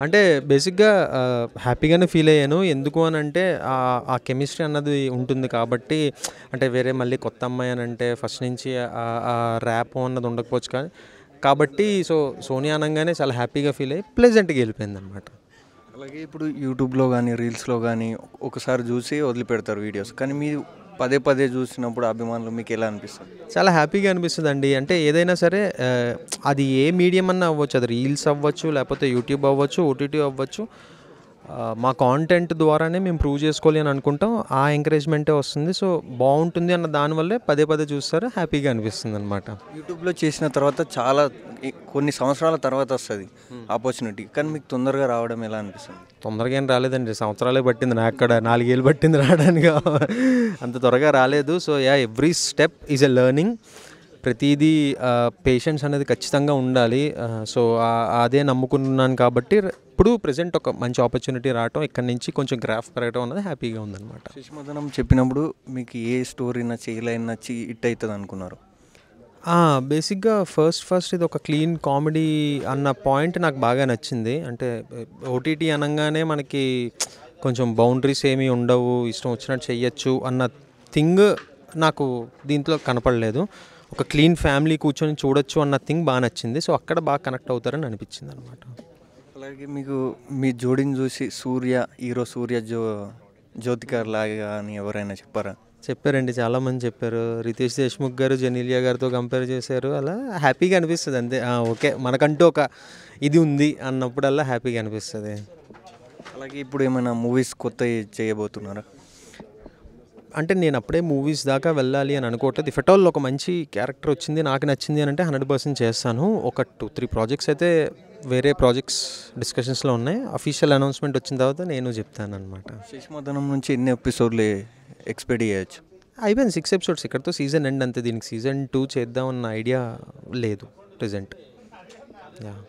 అంటే బేసిక్‌గా హ్యాపీగానే ఫీల్ అయ్యాను. ఎందుకు అనంటే ఆ కెమిస్ట్రీ అన్నది ఉంటుంది కాబట్టి అంటే వేరే మళ్ళీ కొత్త అమ్మాయి అనంటే ఫస్ట్ నుంచి ఆ ర్యాపో అన్నది ఉండకపోవచ్చు కాబట్టి సోనియా అనంగానే చాలా హ్యాపీగా ఫీల్ అయ్యి ప్లెజెంట్‌గా వెళ్ళిపోయిందనమాట. అలాగే ఇప్పుడు యూట్యూబ్‌లో గానీ, రీల్స్‌లో గానీ ఒకసారి జూసి వదిలిపెడతారు వీడియోస్. కానీ మీరు పదే పదే జూసినప్పుడు అభిమానులు మీకెలా అనిపిస్తది? చాలా హ్యాపీగా అనిపిస్తదండి. అంటే ఏదైనా సరే అది ఏ మీడియం అన్నా అవ్వచ్చు. అది రీల్స్ అవ్వచ్చు, లేకపోతే యూట్యూబ్ అవ్వచ్చు, ఓటీటీ అవ్వచ్చు. మా కాంటెంట్ ద్వారానే మేము ప్రూవ్ చేసుకోవాలి అని అనుకుంటాం. ఆ ఎంకరేజ్‌మెంటే వస్తుంది. సో, బావుంటుంది అన్న దానివల్లే పదే పదే చూస్తారు. హ్యాపీగా అనిపిస్తుందనమాట. యూట్యూబ్‌లో చేసిన తర్వాత చాలా కొన్ని సంవత్సరాల తర్వాత వస్తది ఆపర్చునిటీ. కానీ మీకు తొందరగా రావడం ఎలా అనిపిస్తుంది? తొందరగా ఏం రాలేదండి. సంవత్సరాలే పట్టింది నాకు కూడా. 4 ఏళ్ళు పట్టింది రావడానికి. అంత త్వరగా రాలేదు. So, every step is a learning. ప్రతీదీ పేషెన్స్ అనేది ఖచ్చితంగా ఉండాలి. సో, అదే నమ్ముకున్నాను కాబట్టి ఇప్పుడు ప్రెజెంట్ ఒక మంచి ఆపర్చునిటీ రావటం, ఇక్కడి నుంచి కొంచెం గ్రాఫ్ పెరగడం అనేది హ్యాపీగా ఉందనమాట. శిశుమదనం చెప్పినప్పుడు మీకు ఏ స్టోరీ నచ్చి, ఏ లైన్ నచ్చి హిట్ అయితది అనుకున్నారు? బేసిక్‌గా ఫస్ట్ ఇది ఒక క్లీన్ కామెడీ అన్న పాయింట్ నాకు బాగా నచ్చింది. అంటే ఓటీటీ అనంగానే మనకి కొంచెం బౌండరీస్ ఏమీ ఉండవు. ఇష్టం వచ్చినట్టు చెయ్యొచ్చు అన్న థింగ్ నాకు దీంట్లో కనపడలేదు. ఒక క్లీన్ ఫ్యామిలీ కూర్చొని చూడొచ్చు అన్న థింగ్ బాగా నచ్చింది. సో, అక్కడ బాగా కనెక్ట్ అవుతారని అనిపించిందనమాట. అలాగే మీకు మీ జోడీని చూసి సూర్య జ్యోతికర్ లాగా అని ఎవరైనా చెప్పారా? చెప్పారండి, చాలామంది చెప్పారు. 'రితేష్ దేశ్ముఖ్' గారు 'జెనీలియా' గారితో కంపేర్ చేశారు. అలా హ్యాపీగా అనిపిస్తది అంతే. ఓకే, మనకంటూ ఒక ఇది ఉంది అన్నప్పుడల్లా హ్యాపీగా అనిపిస్తది. అలాగే ఇప్పుడు ఏమైనా మూవీస్ కొత్తయి చేయబోతున్నారా? అంటే నేను అప్పుడే మూవీస్ దాకా వెళ్ళాలి అని అనుకోవట్లేదు. ఇఫ్ ఎట్ ఆల్ ఒక మంచి క్యారెక్టర్ వచ్చింది, నాకు నచ్చింది అని అంటే 100% చేస్తాను. ఒక 2, 3 ప్రాజెక్ట్స్ అయితే వేరే ప్రాజెక్ట్స్ డిస్కషన్స్‌లో ఉన్నాయి. అఫీషియల్ అనౌన్స్‌మెంట్ వచ్చిన తర్వాత నేను చెప్తాననమాట. శిశుమదనం నుంచి ఎన్ని ఎపిసోడ్లు ఎక్స్‌పెక్ట్ చేయొచ్చు? అయిపోయింది 6 ఎపిసోడ్స్. ఇక్కడితో సీజన్ ఎండ్ అంతే. దీనికి సీజన్ 2 చేద్దాం అన్న ఐడియా లేదు ప్రెజెంట్. యాహ్!